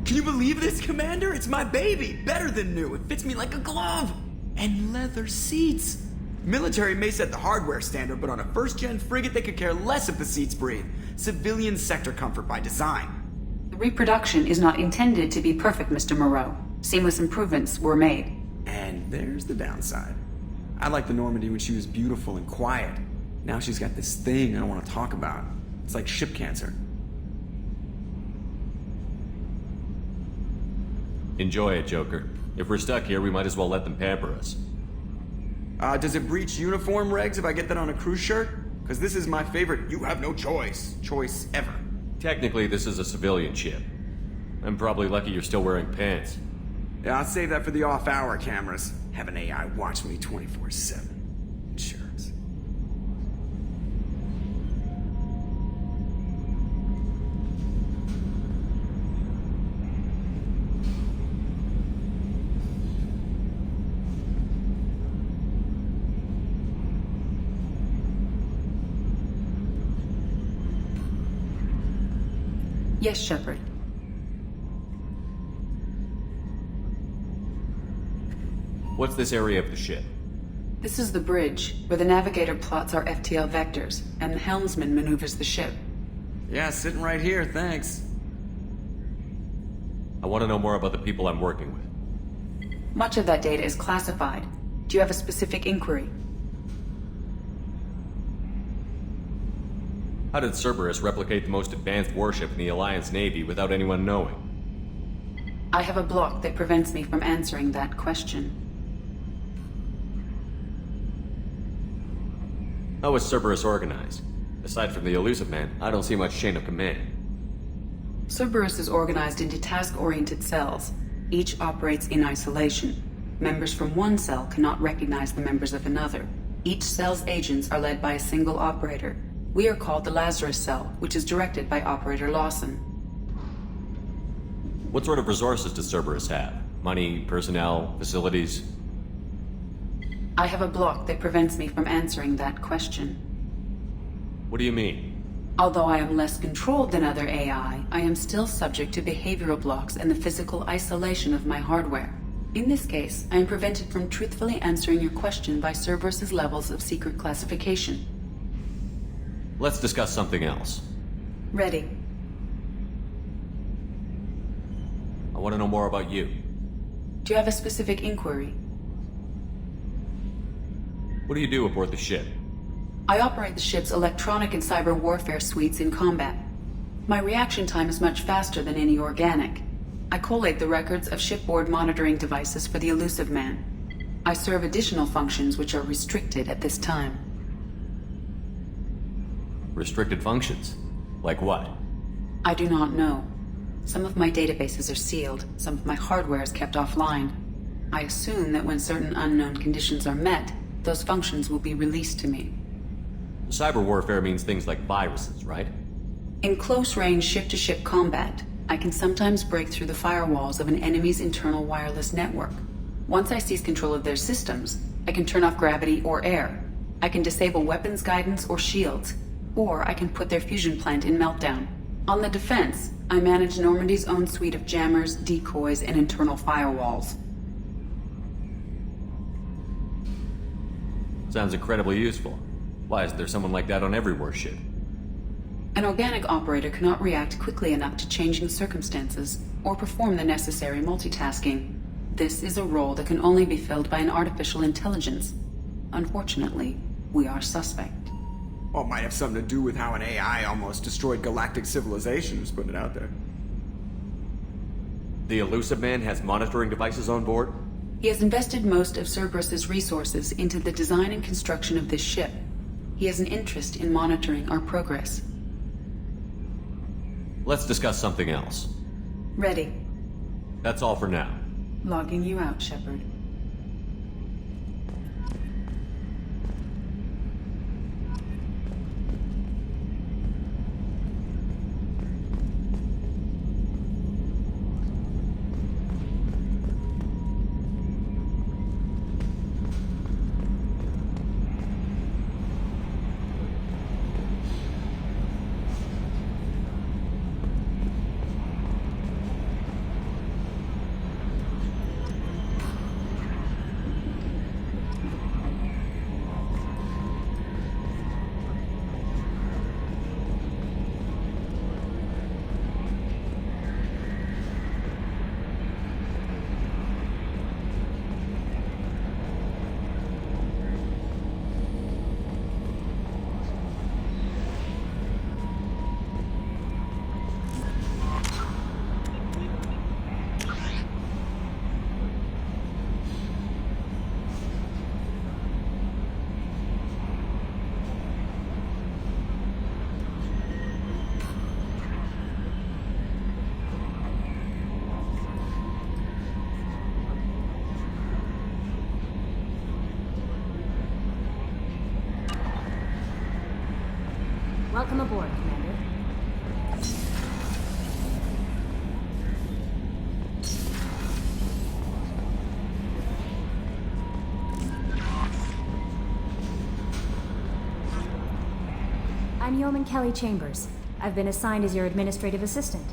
Can you believe this, Commander? It's my baby! Better than new. It fits me like a glove! And leather seats! Military may set the hardware standard, but on a first-gen frigate they could care less if the seats breathe. Civilian sector comfort by design. The reproduction is not intended to be perfect, Mr. Moreau. Seamless improvements were made. And there's the downside. I liked the Normandy when she was beautiful and quiet. Now she's got this thing I don't want to talk about. It's like ship cancer. Enjoy it, Joker. If we're stuck here, we might as well let them pamper us. Does it breach uniform regs if I get that on a cruise shirt? Because this is my favorite you have no choice ever. Technically, this is a civilian ship. I'm probably lucky you're still wearing pants. Yeah, I'll save that for the off-hour cameras. Have an AI watch me 24/7. Insurance. Yes, Shepard. What's this area of the ship? This is the bridge, where the navigator plots our FTL vectors, and the helmsman maneuvers the ship. Yeah, sitting right here, thanks. I want to know more about the people I'm working with. Much of that data is classified. Do you have a specific inquiry? How did Cerberus replicate the most advanced warship in the Alliance Navy without anyone knowing? I have a block that prevents me from answering that question. How was Cerberus organized? Aside from the Elusive Man, I don't see much chain of command. Cerberus is organized into task-oriented cells. Each operates in isolation. Members from one cell cannot recognize the members of another. Each cell's agents are led by a single operator. We are called the Lazarus Cell, which is directed by Operator Lawson. What sort of resources does Cerberus have? Money, personnel, facilities? I have a block that prevents me from answering that question. What do you mean? Although I am less controlled than other AI, I am still subject to behavioral blocks and the physical isolation of my hardware. In this case, I am prevented from truthfully answering your question by Cerberus's levels of secret classification. Let's discuss something else. Ready. I want to know more about you. Do you have a specific inquiry? What do you do aboard the ship? I operate the ship's electronic and cyber warfare suites in combat. My reaction time is much faster than any organic. I collate the records of shipboard monitoring devices for the Elusive Man. I serve additional functions which are restricted at this time. Restricted functions? Like what? I do not know. Some of my databases are sealed, some of my hardware is kept offline. I assume that when certain unknown conditions are met, those functions will be released to me. Cyber warfare means things like viruses, right? In close-range ship-to-ship combat, I can sometimes break through the firewalls of an enemy's internal wireless network. Once I seize control of their systems, I can turn off gravity or air. I can disable weapons guidance or shields, or I can put their fusion plant in meltdown. On the defense, I manage Normandy's own suite of jammers, decoys, and internal firewalls. Sounds incredibly useful. Why isn't there someone like that on every warship? An organic operator cannot react quickly enough to changing circumstances or perform the necessary multitasking. This is a role that can only be filled by an artificial intelligence. Unfortunately, we are suspect. Well, it might have something to do with how an AI almost destroyed galactic civilization, just putting it out there. The Elusive Man has monitoring devices on board? He has invested most of Cerberus's resources into the design and construction of this ship. He has an interest in monitoring our progress. Let's discuss something else. Ready. That's all for now. Logging you out, Shepard. Welcome aboard, Commander. I'm Yeoman Kelly Chambers. I've been assigned as your administrative assistant.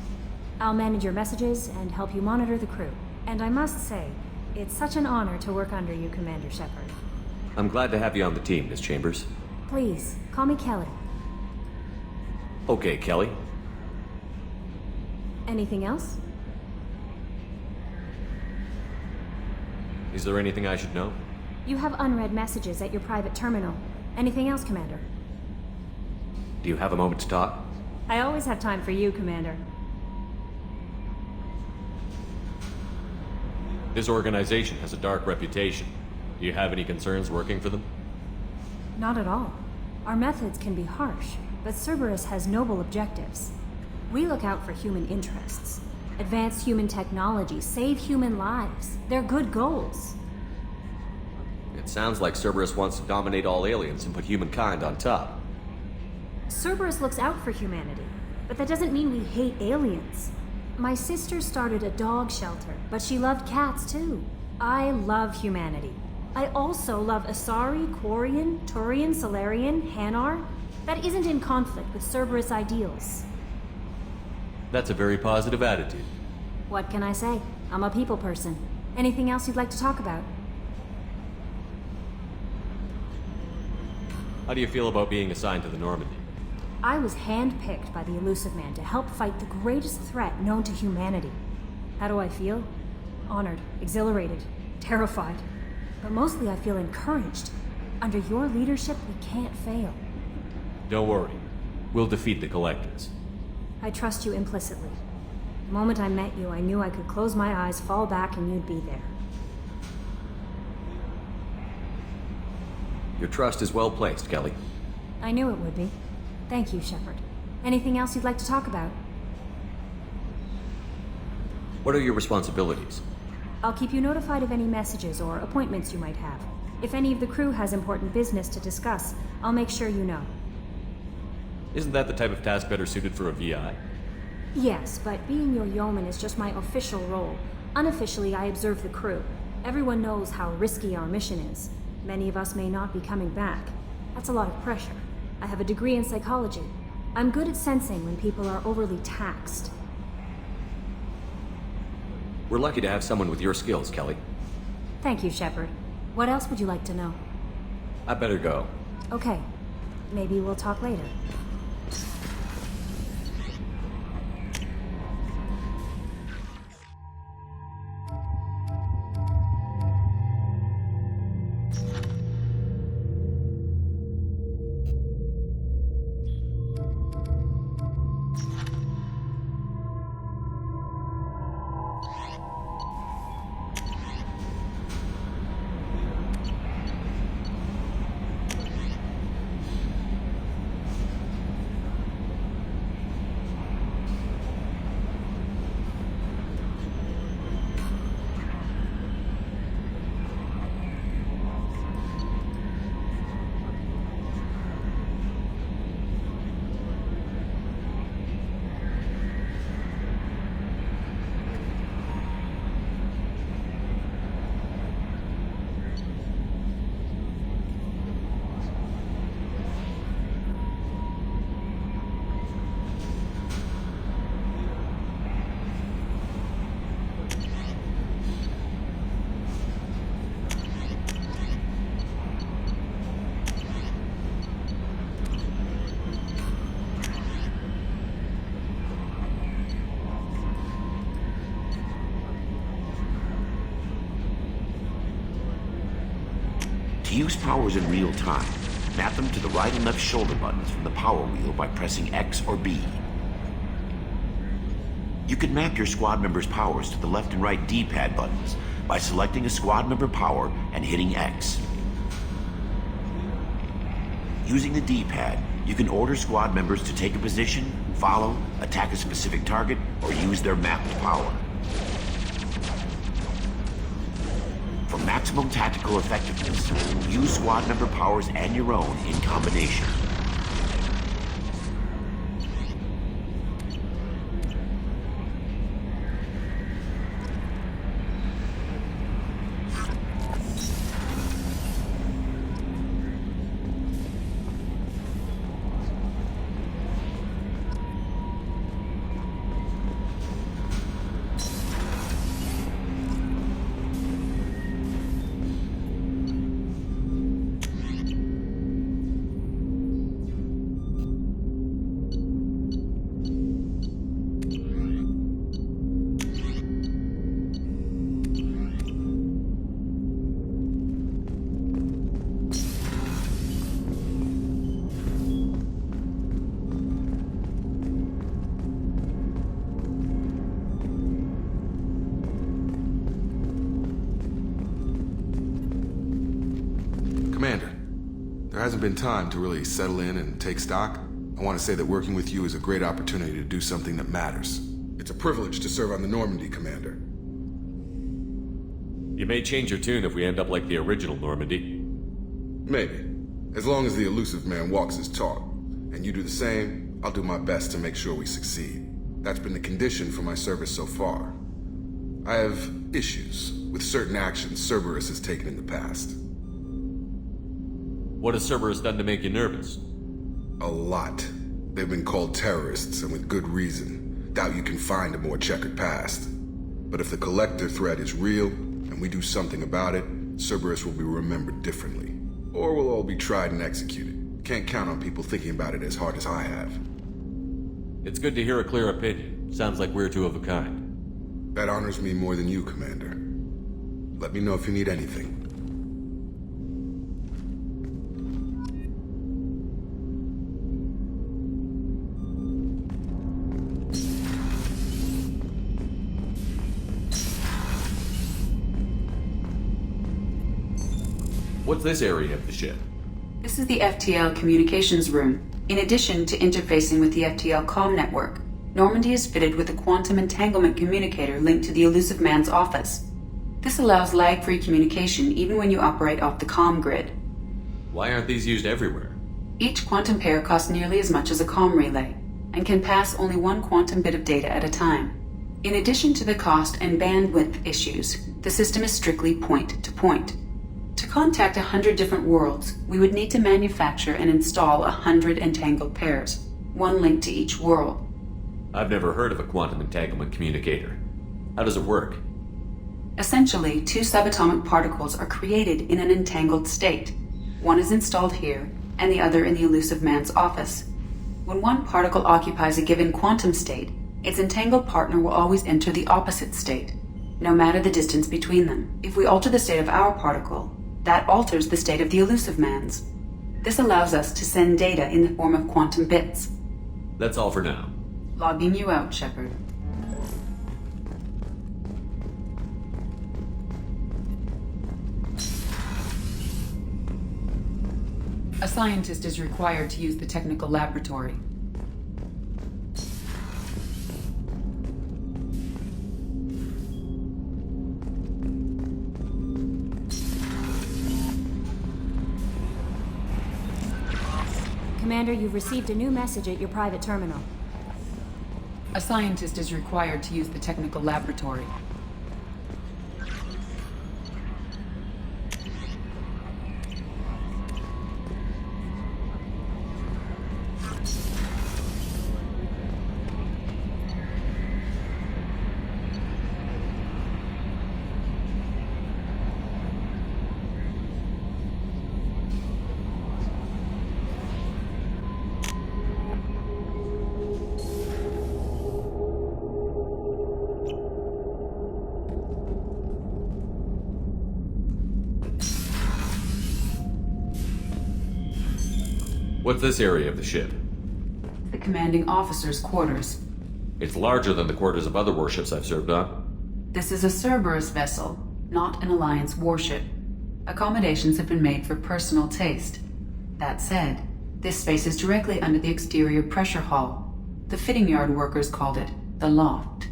I'll manage your messages and help you monitor the crew. And I must say, it's such an honor to work under you, Commander Shepard. I'm glad to have you on the team, Miss Chambers. Please, call me Kelly. Okay, Kelly. Anything else? Is there anything I should know? You have unread messages at your private terminal. Anything else, Commander? Do you have a moment to talk? I always have time for you, Commander. This organization has a dark reputation. Do you have any concerns working for them? Not at all. Our methods can be harsh, but Cerberus has noble objectives. We look out for human interests. Advance human technology, save human lives. They're good goals. It sounds like Cerberus wants to dominate all aliens and put humankind on top. Cerberus looks out for humanity, but that doesn't mean we hate aliens. My sister started a dog shelter, but she loved cats too. I love humanity. I also love Asari, Quarian, Turian, Solarian, Hanar. That isn't in conflict with Cerberus ideals. That's a very positive attitude. What can I say? I'm a people person. Anything else you'd like to talk about? How do you feel about being assigned to the Normandy? I was handpicked by the Illusive Man to help fight the greatest threat known to humanity. How do I feel? Honored, exhilarated, terrified. But mostly I feel encouraged. Under your leadership, we can't fail. Don't worry. We'll defeat the Collectors. I trust you implicitly. The moment I met you, I knew I could close my eyes, fall back, and you'd be there. Your trust is well placed, Kelly. I knew it would be. Thank you, Shepard. Anything else you'd like to talk about? What are your responsibilities? I'll keep you notified of any messages or appointments you might have. If any of the crew has important business to discuss, I'll make sure you know. Isn't that the type of task better suited for a VI? Yes, but being your yeoman is just my official role. Unofficially, I observe the crew. Everyone knows how risky our mission is. Many of us may not be coming back. That's a lot of pressure. I have a degree in psychology. I'm good at sensing when people are overly taxed. We're lucky to have someone with your skills, Kelly. Thank you, Shepard. What else would you like to know? I better go. Okay. Maybe we'll talk later. To use powers in real time, map them to the right and left shoulder buttons from the power wheel by pressing X or B. You can map your squad member's powers to the left and right D-pad buttons by selecting a squad member power and hitting X. Using the D-pad, you can order squad members to take a position, follow, attack a specific target, or use their mapped power. For maximum tactical effectiveness, use squad member powers and your own in combination. Commander, there hasn't been time to really settle in and take stock. I want to say that working with you is a great opportunity to do something that matters. It's a privilege to serve on the Normandy, Commander. You may change your tune if we end up like the original Normandy. Maybe. As long as the elusive man walks his talk, and you do the same, I'll do my best to make sure we succeed. That's been the condition for my service so far. I have issues with certain actions Cerberus has taken in the past. What has Cerberus done to make you nervous? A lot. They've been called terrorists, and with good reason. Doubt you can find a more checkered past. But if the Collector threat is real, and we do something about it, Cerberus will be remembered differently. Or we'll all be tried and executed. Can't count on people thinking about it as hard as I have. It's good to hear a clear opinion. Sounds like we're two of a kind. That honors me more than you, Commander. Let me know if you need anything. What's this area of the ship? This is the FTL communications room. In addition to interfacing with the FTL comm network, Normandy is fitted with a quantum entanglement communicator linked to the Elusive Man's office. This allows lag-free communication even when you operate off the comm grid. Why aren't these used everywhere? Each quantum pair costs nearly as much as a comm relay, and can pass only one quantum bit of data at a time. In addition to the cost and bandwidth issues, the system is strictly point-to-point. To contact 100 different worlds, we would need to manufacture and install 100 entangled pairs, one linked to each world. I've never heard of a quantum entanglement communicator. How does it work? Essentially, two subatomic particles are created in an entangled state. One is installed here, and the other in the Elusive Man's office. When one particle occupies a given quantum state, its entangled partner will always enter the opposite state, no matter the distance between them. If we alter the state of our particle, that alters the state of the Elusive Man's. This allows us to send data in the form of quantum bits. That's all for now. Logging you out, Shepard. A scientist is required to use the technical laboratory. Commander, you've received a new message at your private terminal. A scientist is required to use the technical laboratory. What's this area of the ship? The commanding officer's quarters. It's larger than the quarters of other warships I've served on. This is a Cerberus vessel, not an Alliance warship. Accommodations have been made for personal taste. That said, this space is directly under the exterior pressure hull. The fitting yard workers called it the loft.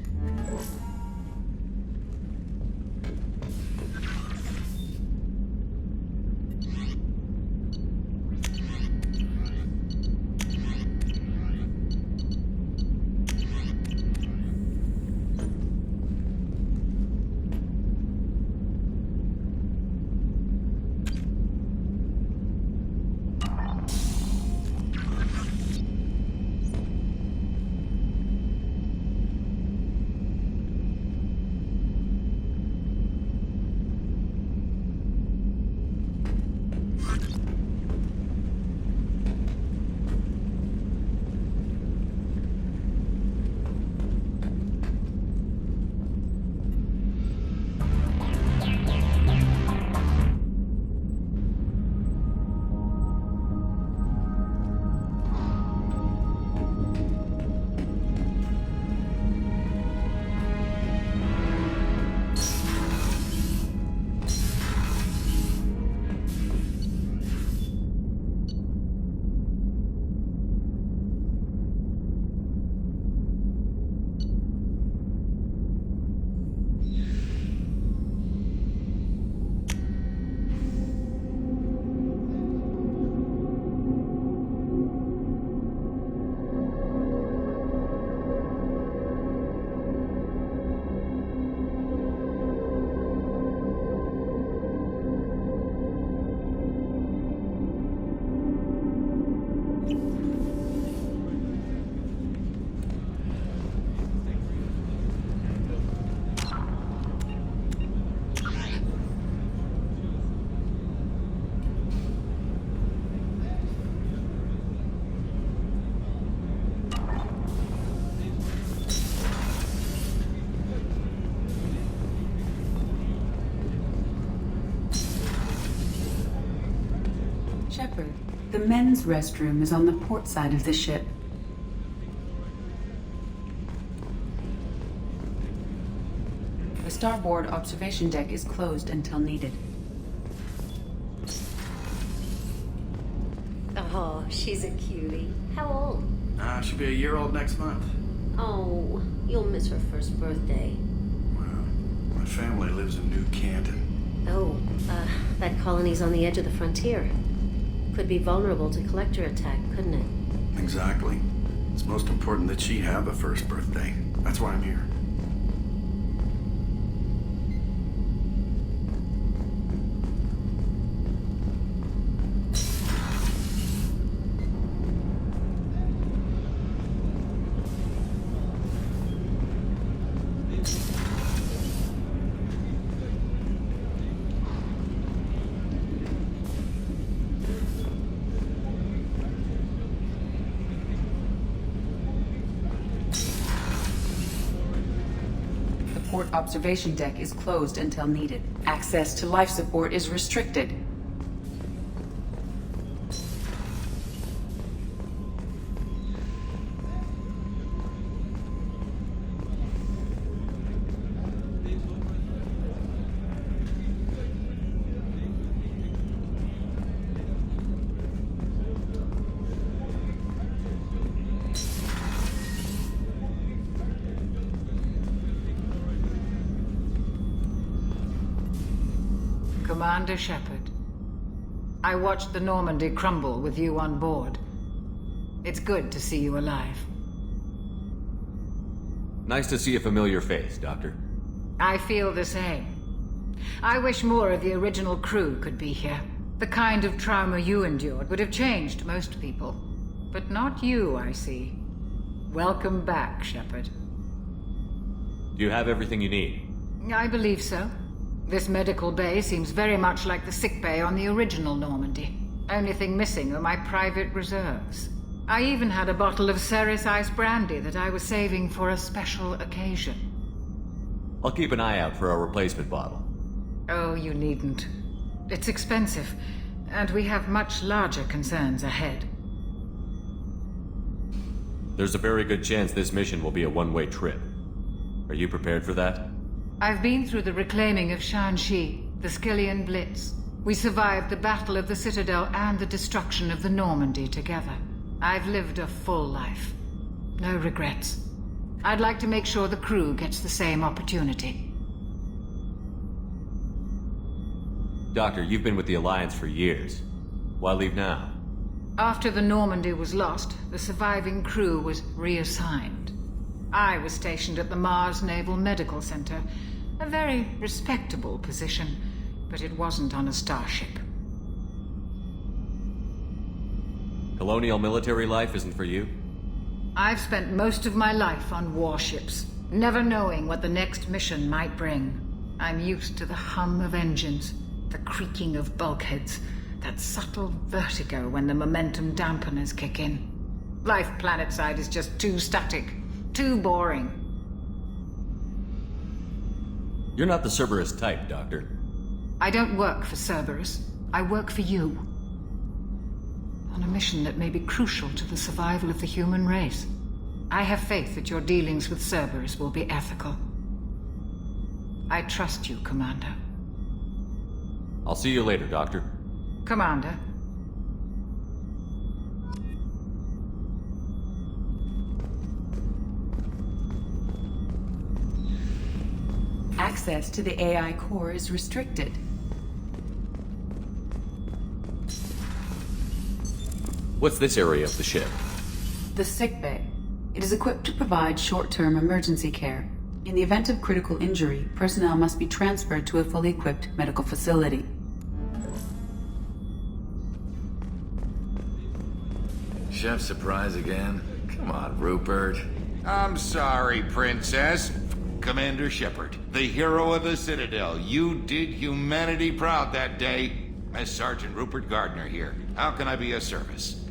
Shepard, the men's restroom is on the port side of the ship. The starboard observation deck is closed until needed. Oh, she's a cutie. How old? She'll be a year old next month. Oh, you'll miss her first birthday. Well, my family lives in New Canton. Oh, that colony's on the edge of the frontier. Could be vulnerable to collector attack, couldn't it? Exactly. It's most important that she have a first birthday. That's why I'm here. Port observation deck is closed until needed. Access to life support is restricted. Commander Shepard, I watched the Normandy crumble with you on board. It's good to see you alive. Nice to see a familiar face, Doctor. I feel the same. I wish more of the original crew could be here. The kind of trauma you endured would have changed most people. But not you, I see. Welcome back, Shepard. Do you have everything you need? I believe so. This medical bay seems very much like the sick bay on the original Normandy. Only thing missing are my private reserves. I even had a bottle of Ceres Ice Brandy that I was saving for a special occasion. I'll keep an eye out for a replacement bottle. Oh, you needn't. It's expensive, and we have much larger concerns ahead. There's a very good chance this mission will be a one-way trip. Are you prepared for that? I've been through the reclaiming of Shanxi, the Skillian Blitz. We survived the Battle of the Citadel and the destruction of the Normandy together. I've lived a full life. No regrets. I'd like to make sure the crew gets the same opportunity. Doctor, you've been with the Alliance for years. Why leave now? After the Normandy was lost, the surviving crew was reassigned. I was stationed at the Mars Naval Medical Center, a very respectable position, but it wasn't on a starship. Colonial military life isn't for you? I've spent most of my life on warships, never knowing what the next mission might bring. I'm used to the hum of engines, the creaking of bulkheads, that subtle vertigo when the momentum dampeners kick in. Life planetside is just too static, too boring. You're not the Cerberus type, Doctor. I don't work for Cerberus. I work for you. On a mission that may be crucial to the survival of the human race. I have faith that your dealings with Cerberus will be ethical. I trust you, Commander. I'll see you later, Doctor. Commander. Access to the AI core is restricted. What's this area of the ship? The sickbay. It is equipped to provide short-term emergency care. In the event of critical injury, personnel must be transferred to a fully equipped medical facility. Chef surprise again? Come on, Rupert. I'm sorry, Princess. Commander Shepard, the hero of the Citadel. You did humanity proud that day. As Sergeant Rupert Gardner here. How can I be of service?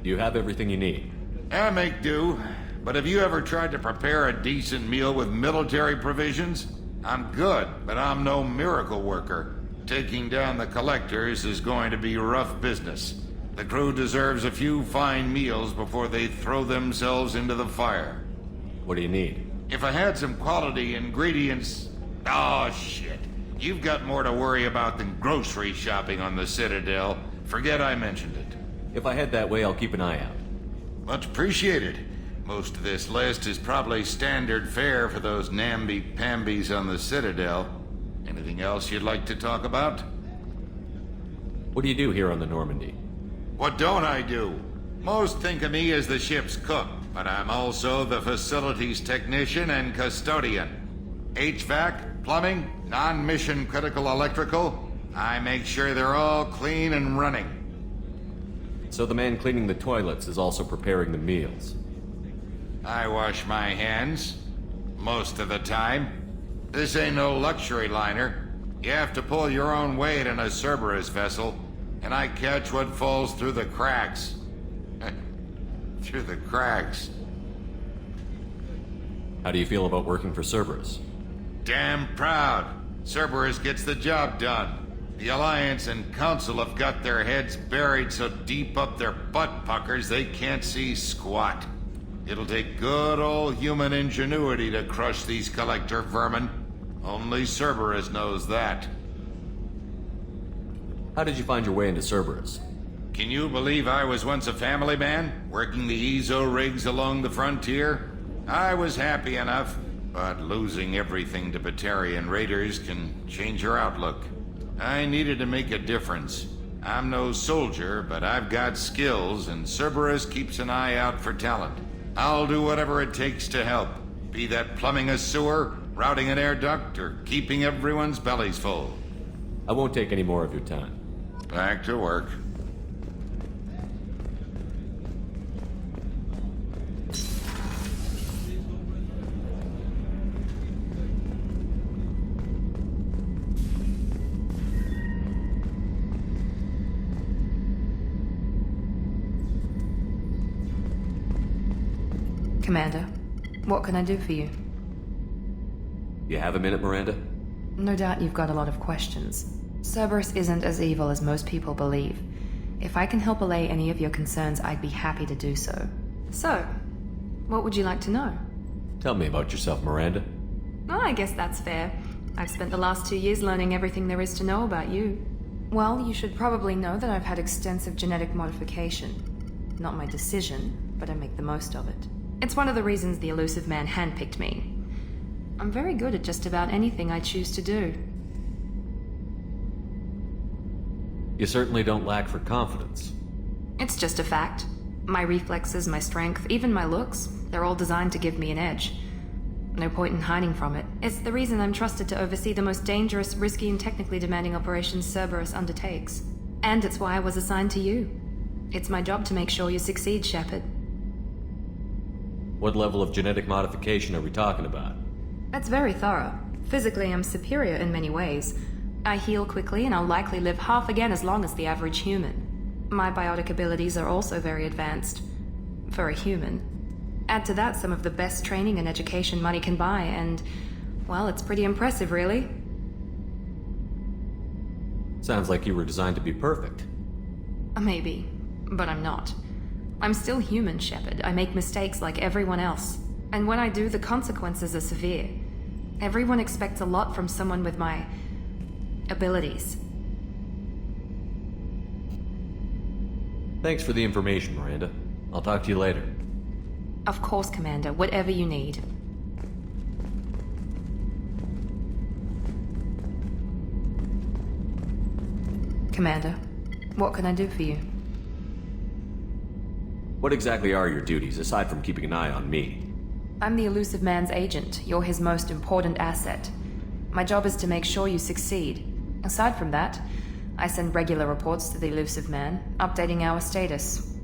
You have everything you need. I make do. But have you ever tried to prepare a decent meal with military provisions? I'm good, but I'm no miracle worker. taking down the Collectors is going to be rough business. The crew deserves a few fine meals before they throw themselves into the fire. What do you need? If I had some quality ingredients... Oh, shit. You've got more to worry about than grocery shopping on the Citadel. Forget I mentioned it. If I head that way, I'll keep an eye out. Much appreciated. Most of this list is probably standard fare for those namby-pambies on the Citadel. Anything else you'd like to talk about? What do you do here on the Normandy? What don't I do? Most think of me as the ship's cook, but I'm also the facilities technician and custodian. HVAC, plumbing, non-mission critical electrical. I make sure they're all clean and running. So the man cleaning the toilets is also preparing the meals. I wash my hands. Most of the time. This ain't no luxury liner. You have to pull your own weight in a Cerberus vessel, and I catch what falls through the cracks. Through the cracks. How do you feel about working for Cerberus? Damn proud. Cerberus gets the job done. The Alliance and Council have got their heads buried so deep up their butt puckers they can't see squat. It'll take good old human ingenuity to crush these Collector vermin. Only Cerberus knows that. How did you find your way into Cerberus? Can you believe I was once a family man, working the EZO rigs along the frontier? I was happy enough, but losing everything to Batarian raiders can change your outlook. I needed to make a difference. I'm no soldier, but I've got skills, and Cerberus keeps an eye out for talent. I'll do whatever it takes to help, be that plumbing a sewer, routing an air duct, or keeping everyone's bellies full. I won't take any more of your time. Back to work. Commander, what can I do for you? You have a minute, Miranda? No doubt you've got a lot of questions. Cerberus isn't as evil as most people believe. If I can help allay any of your concerns, I'd be happy to do so. So, what would you like to know? Tell me about yourself, Miranda. Oh, I guess that's fair. I've spent the last 2 years learning everything there is to know about you. Well, you should probably know that I've had extensive genetic modification. Not my decision, but I make the most of it. It's one of the reasons the Elusive Man handpicked me. I'm very good at just about anything I choose to do. You certainly don't lack for confidence. It's just a fact. My reflexes, my strength, even my looks, they're all designed to give me an edge. No point in hiding from it. It's the reason I'm trusted to oversee the most dangerous, risky, and technically demanding operations Cerberus undertakes. And it's why I was assigned to you. It's my job to make sure you succeed, Shepard. What level of genetic modification are we talking about? That's very thorough. Physically, I'm superior in many ways. I heal quickly, and I'll likely live half again as long as the average human. My biotic abilities are also very advanced. For a human. Add to that some of the best training and education money can buy, and, well, it's pretty impressive, really. Sounds like you were designed to be perfect. Maybe, but I'm not. I'm still human, Shepard. I make mistakes like everyone else. And when I do, the consequences are severe. Everyone expects a lot from someone with my abilities. Thanks for the information, Miranda. I'll talk to you later. Of course, Commander. Whatever you need. Commander, what can I do for you? What exactly are your duties, aside from keeping an eye on me? I'm the Elusive Man's agent. You're his most important asset. My job is to make sure you succeed. Aside from that, I send regular reports to the Elusive Man, updating our status.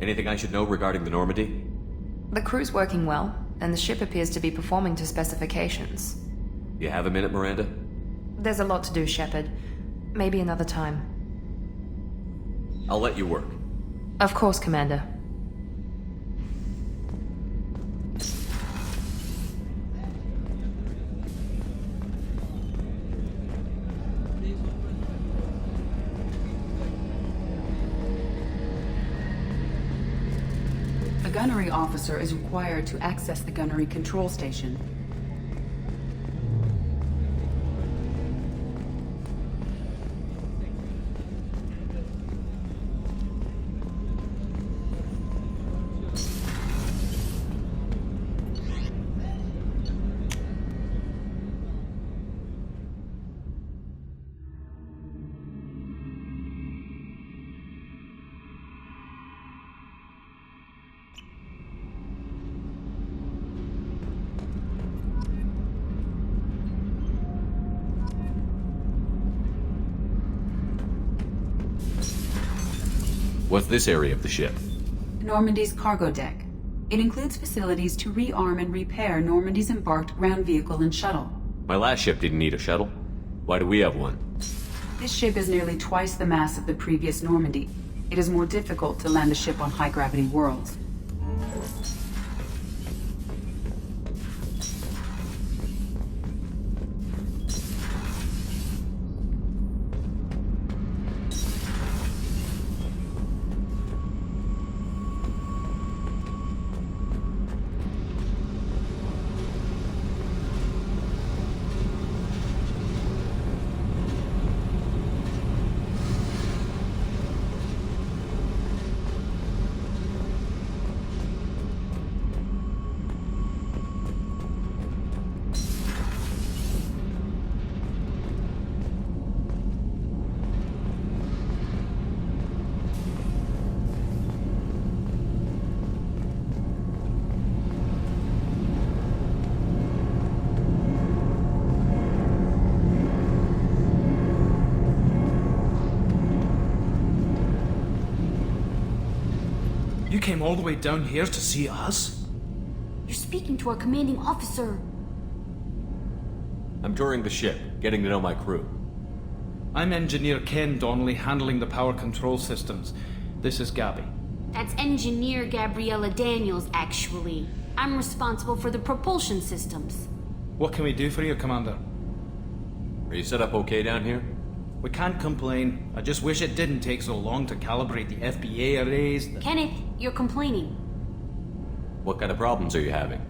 Anything I should know regarding the Normandy? The crew's working well, and the ship appears to be performing to specifications. You have a minute, Miranda? There's a lot to do, Shepard. Maybe another time. I'll let you work. Of course, Commander. gunnery officer is required to access the gunnery control station. What's this area of the ship? Normandy's cargo deck. It includes facilities to rearm and repair Normandy's embarked ground vehicle and shuttle. My last ship didn't need a shuttle. Why do we have one? This ship is nearly twice the mass of the previous Normandy. It is more difficult to land a ship on high-gravity worlds. You came all the way down here to see us? You're speaking to our commanding officer. I'm touring the ship, getting to know my crew. I'm Engineer Ken Donnelly, handling the power control systems. This is Gabby. That's Engineer Gabriella Daniels, actually. I'm responsible for the propulsion systems. What can we do for you, Commander? Are you set up okay down here? We can't complain. I just wish it didn't take so long to calibrate the FBA arrays. Kenneth, you're complaining. What kind of problems are you having?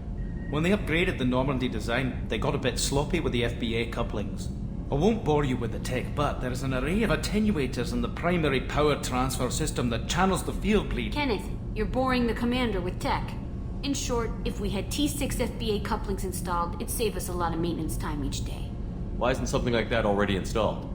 When they upgraded the Normandy design, they got a bit sloppy with the FBA couplings. I won't bore you with the tech, but there's an array of attenuators in the primary power transfer system that channels the field bleed. Kenneth, you're boring the commander with tech. In short, if we had T6 FBA couplings installed, it'd save us a lot of maintenance time each day. Why isn't something like that already installed?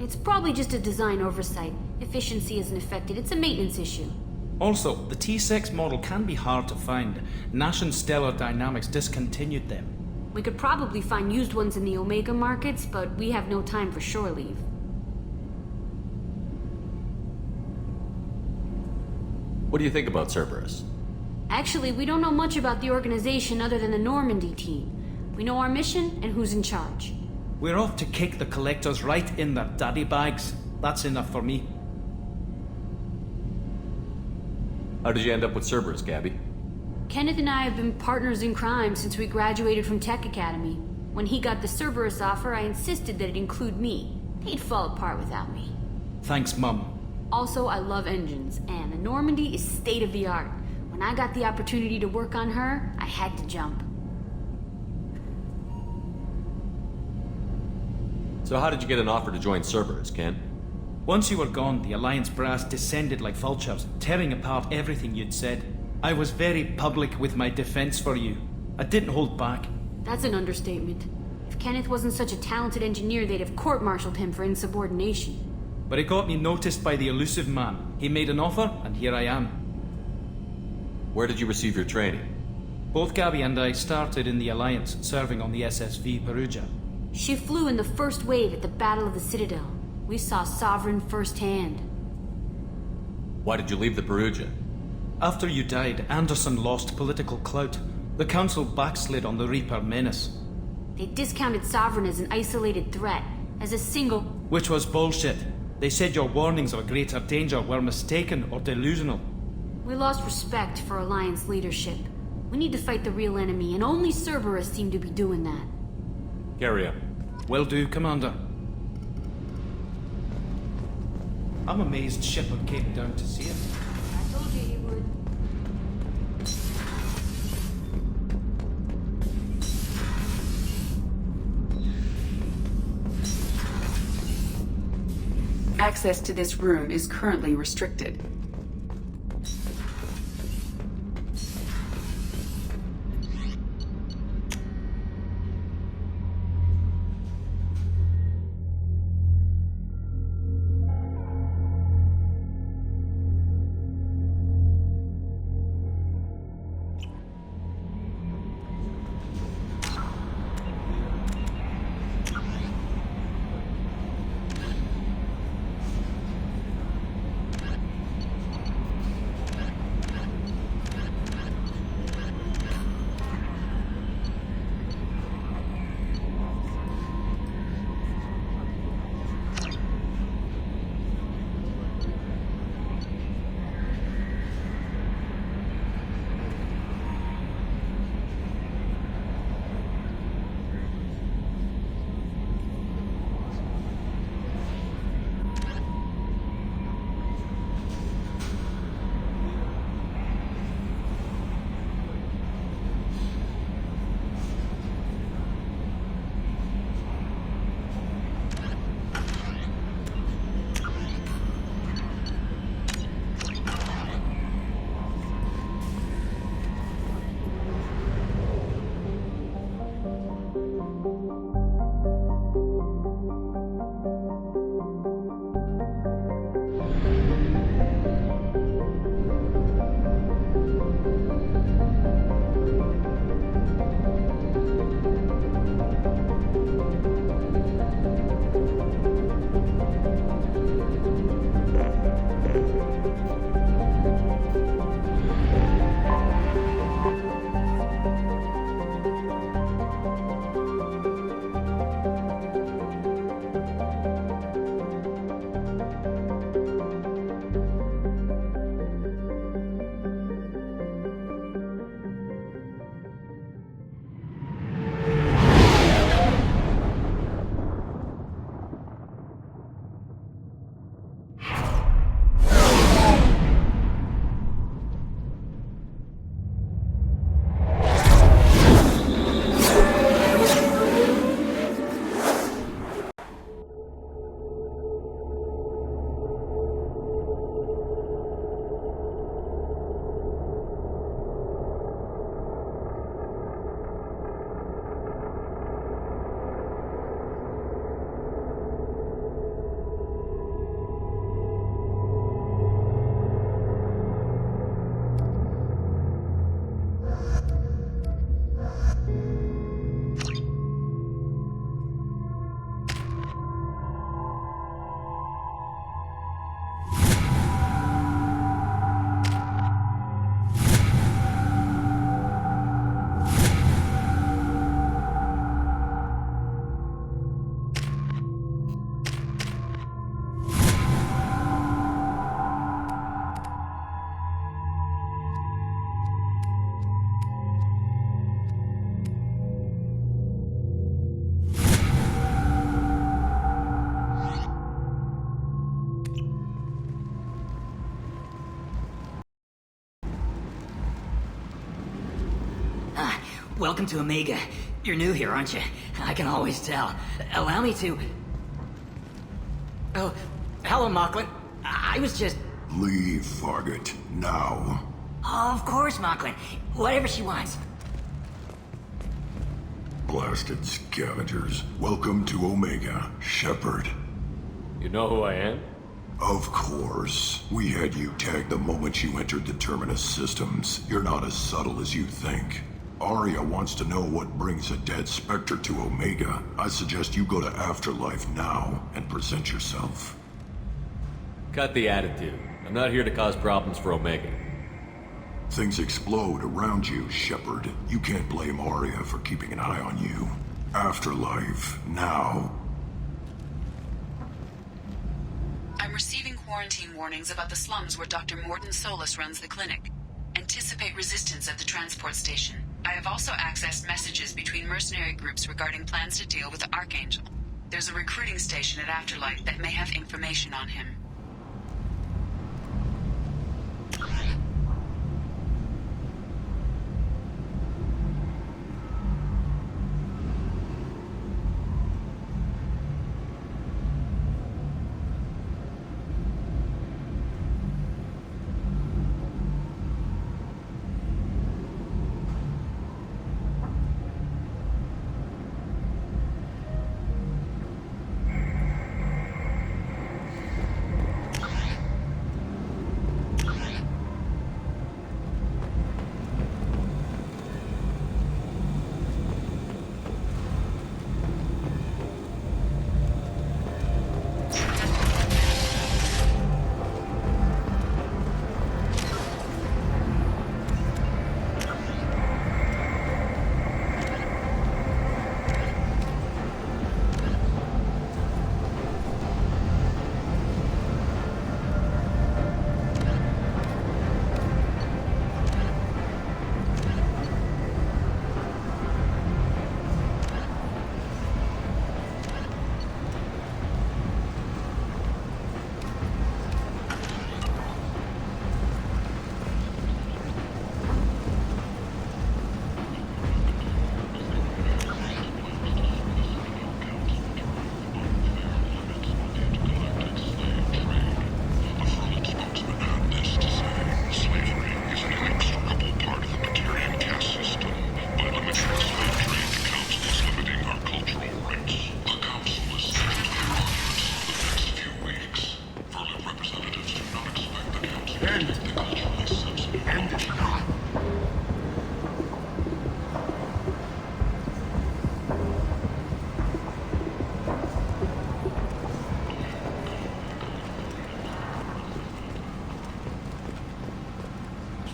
It's probably just a design oversight. Efficiency isn't affected, it's a maintenance issue. Also, the T6 model can be hard to find. Nash and Stellar Dynamics discontinued them. We could probably find used ones in the Omega markets, but we have no time for shore leave. What do you think about Cerberus? Actually, we don't know much about the organization other than the Normandy team. We know our mission and who's in charge. We're off to kick the Collectors right in their daddy bags. That's enough for me. How did you end up with Cerberus, Gabby? Kenneth and I have been partners in crime since we graduated from Tech Academy. When he got the Cerberus offer, I insisted that it include me. He'd fall apart without me. Thanks, Mum. Also, I love engines, and the Normandy is state-of-the-art. When I got the opportunity to work on her, I had to jump. So how did you get an offer to join Cerberus, Ken? Once you were gone, the Alliance brass descended like vultures, tearing apart everything you'd said. I was very public with my defense for you. I didn't hold back. That's an understatement. If Kenneth wasn't such a talented engineer, they'd have court-martialed him for insubordination. But it got me noticed by the elusive man. He made an offer, and here I am. Where did you receive your training? Both Gabby and I started in the Alliance, serving on the SSV Perugia. She flew in the first wave at the Battle of the Citadel. We saw Sovereign firsthand. Why did you leave the Perugia? After you died, Anderson lost political clout. The Council backslid on the Reaper menace. They discounted Sovereign as an isolated threat, as a single... Which was bullshit. They said your warnings of a greater danger were mistaken or delusional. We lost respect for Alliance leadership. We need to fight the real enemy, and only Cerberus seemed to be doing that. Carry on. Will do, Commander. I'm amazed Shepard came down to see us. I told you he would. Access to this room is currently restricted. Welcome to Omega. You're new here, aren't you? I can always tell. Allow me to... Oh, hello, Mocklin. I was just... Leave, Fargate. Now. Oh, of course, Mocklin. Whatever she wants. Blasted scavengers. Welcome to Omega, Shepard. You know who I am? Of course. We had you tagged the moment you entered the Terminus systems. You're not as subtle as you think. Aria wants to know what brings a dead Spectre to Omega. I suggest you go to Afterlife now and present yourself. Cut the attitude. I'm not here to cause problems for Omega. Things explode around you, Shepard. You can't blame Aria for keeping an eye on you. Afterlife, now. I'm receiving quarantine warnings about the slums where Dr. Mordin Solus runs the clinic. Anticipate resistance at the transport station. I have also accessed messages between mercenary groups regarding plans to deal with the Archangel. There's a recruiting station at Afterlife that may have information on him.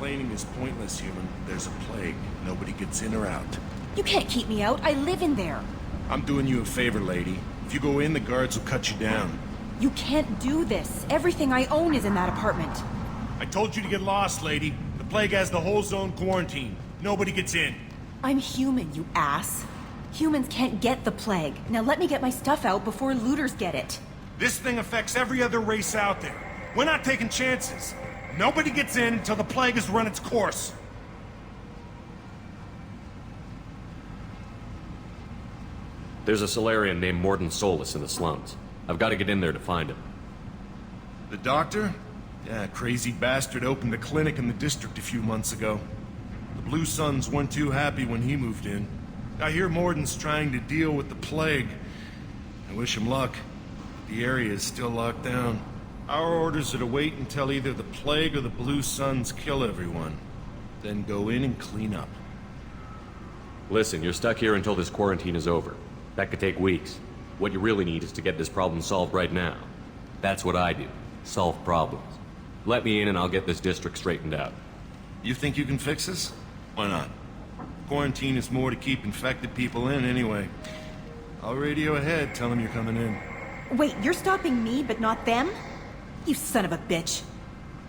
Complaining is pointless, human. There's a plague. Nobody gets in or out. You can't keep me out. I live in there. I'm doing you a favor, lady. If you go in, the guards will cut you down. You can't do this. Everything I own is in that apartment. I told you to get lost, lady. The plague has the whole zone quarantined. Nobody gets in. I'm human, you ass. Humans can't get the plague. Now let me get my stuff out before looters get it. This thing affects every other race out there. We're not taking chances. Nobody gets in until the plague has run its course. There's a Solarian named Mordin Solus in the slums. I've got to get in there to find him. The doctor? Yeah, crazy bastard opened a clinic in the district a few months ago. The Blue Suns weren't too happy when he moved in. I hear Mordin's trying to deal with the plague. I wish him luck. The area is still locked down. Our orders are to wait until either the plague or the Blue Suns kill everyone. Then go in and clean up. Listen, you're stuck here until this quarantine is over. That could take weeks. What you really need is to get this problem solved right now. That's what I do. Solve problems. Let me in and I'll get this district straightened out. You think you can fix this? Why not? Quarantine is more to keep infected people in anyway. I'll radio ahead, tell them you're coming in. Wait, you're stopping me, but not them? You son of a bitch.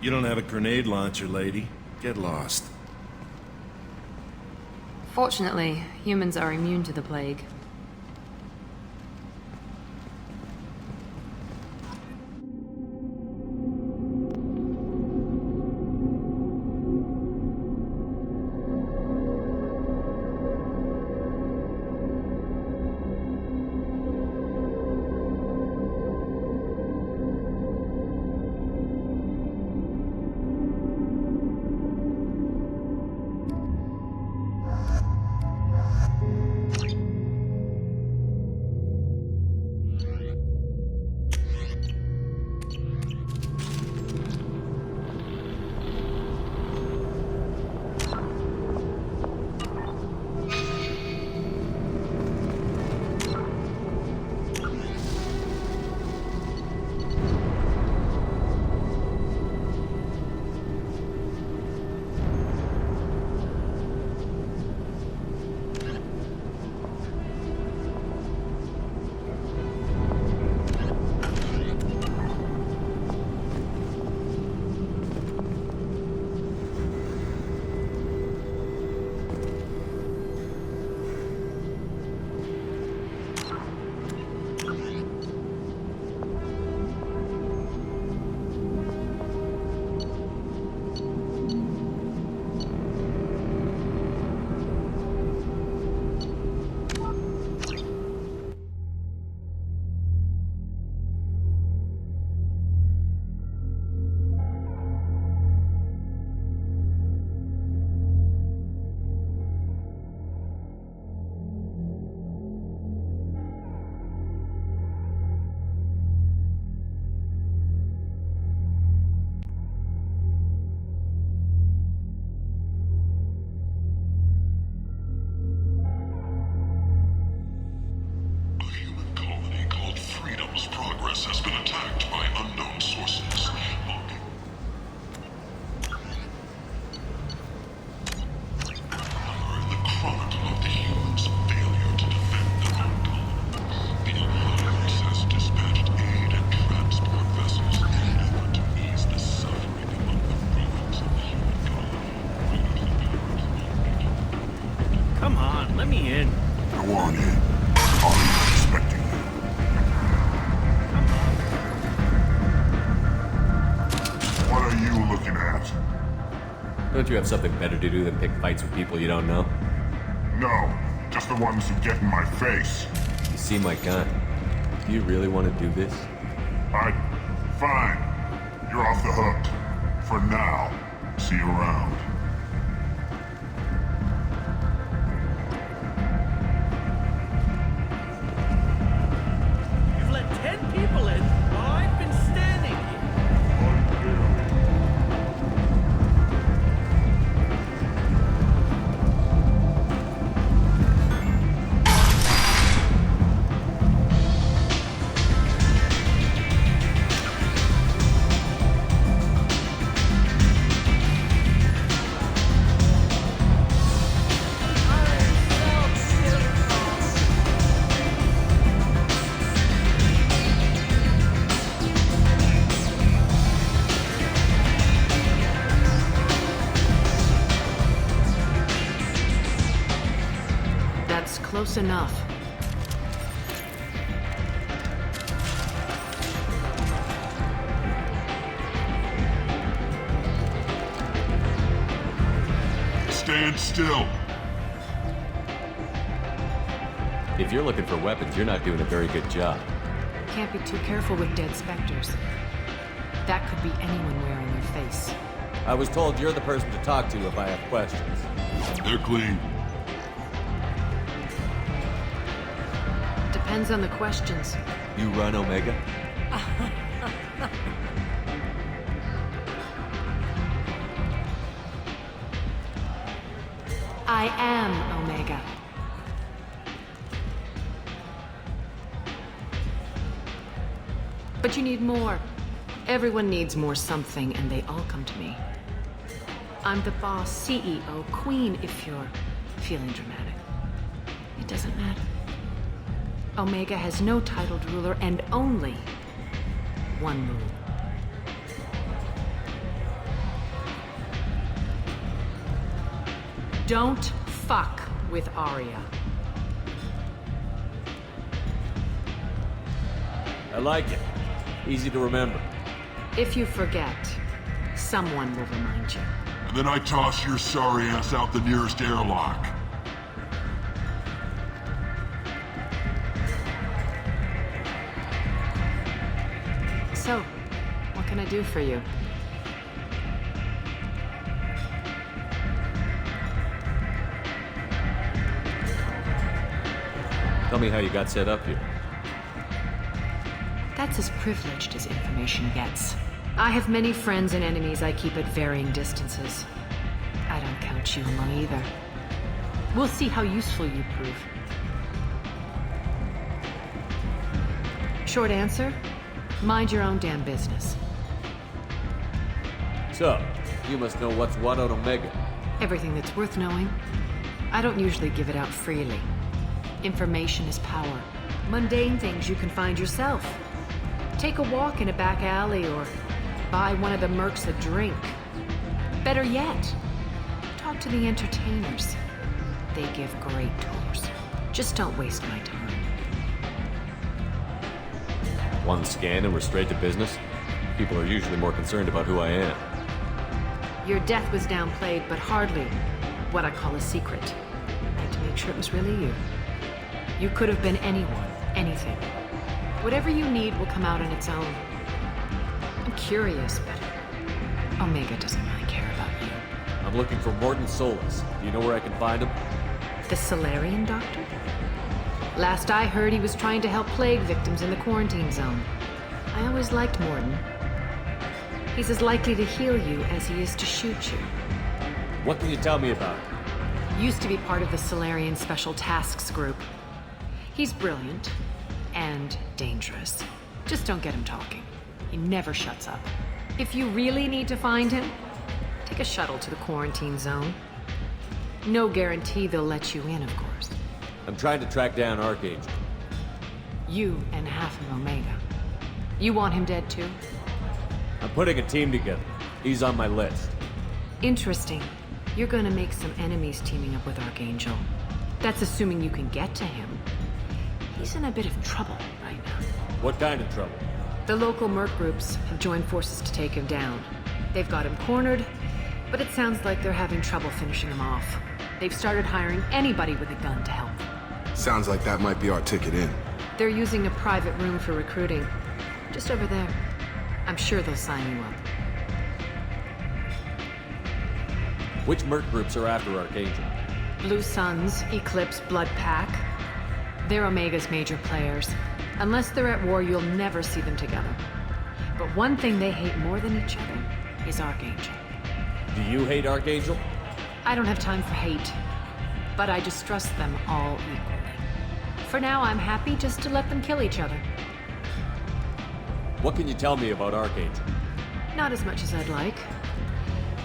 You don't have a grenade launcher, lady. Get lost. Fortunately, humans are immune to the plague. Don't you have something better to do than pick fights with people you don't know? No, just the ones who get in my face. You seem like kind. Do you really want to do this? Fine. You're off the hook. For now. See you around. You've let 10 people in while I've been standing here. close enough. Stand still. If you're looking for weapons, you're not doing a very good job. Can't be too careful with dead specters. That could be anyone wearing their face. I was told you're the person to talk to if I have questions. They're clean. Depends on the questions. You run Omega? I am Omega. But you need more. Everyone needs more something, and they all come to me. I'm the boss, CEO, queen, if you're feeling dramatic. It doesn't matter. Omega has no titled ruler and only one rule. Don't fuck with Arya. I like it. Easy to remember. If you forget, someone will remind you. And then I toss your sorry ass out the nearest airlock. So, what can I do for you? Tell me how you got set up here. That's as privileged as information gets. I have many friends and enemies I keep at varying distances. I don't count you among either. We'll see how useful you prove. Short answer, mind your own damn business. So, you must know what's what on Omega. Everything that's worth knowing. I don't usually give it out freely. Information is power. Mundane things you can find yourself. Take a walk in a back alley or buy one of the mercs a drink. Better yet, talk to the entertainers. They give great tours. Just don't waste my time. One scan and we're straight to business? People are usually more concerned about who I am. Your death was downplayed, but hardly what I call a secret. I had to make sure it was really you. You could have been anyone, anything. Whatever you need will come out on its own. I'm curious, but Omega doesn't really care about you. I'm looking for Morton Solus. Do you know where I can find him? The Salarian doctor? Last I heard, he was trying to help plague victims in the quarantine zone. I always liked Morton. He's as likely to heal you as he is to shoot you. What can you tell me about him? Used to be part of the Salarian Special Tasks Group. He's brilliant and dangerous. Just don't get him talking. He never shuts up. If you really need to find him, take a shuttle to the quarantine zone. No guarantee they'll let you in, of course. I'm trying to track down Archangel. You and half of Omega. You want him dead too? I'm putting a team together. He's on my list. Interesting. You're gonna make some enemies teaming up with Archangel. That's assuming you can get to him. He's in a bit of trouble right now. What kind of trouble? The local merc groups have joined forces to take him down. They've got him cornered, but it sounds like they're having trouble finishing him off. They've started hiring anybody with a gun to help. Sounds like that might be our ticket in. They're using a private room for recruiting. Just over there. I'm sure they'll sign you up. Which merc groups are after Archangel? Blue Suns, Eclipse, Blood Pack. They're Omega's major players. Unless they're at war, you'll never see them together. But one thing they hate more than each other is Archangel. Do you hate Archangel? I don't have time for hate, but I distrust them all equally. For now, I'm happy just to let them kill each other. What can you tell me about Archangel? Not as much as I'd like.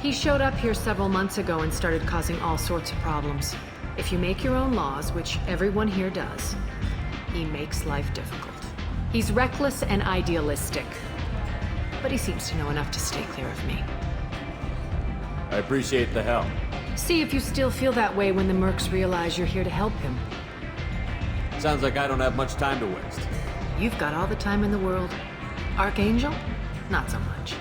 He showed up here several months ago and started causing all sorts of problems. If you make your own laws, which everyone here does, he makes life difficult. He's reckless and idealistic, but he seems to know enough to stay clear of me. I appreciate the help. See if you still feel that way when the mercs realize you're here to help him. Sounds like I don't have much time to waste. You've got all the time in the world. Archangel? Not so much.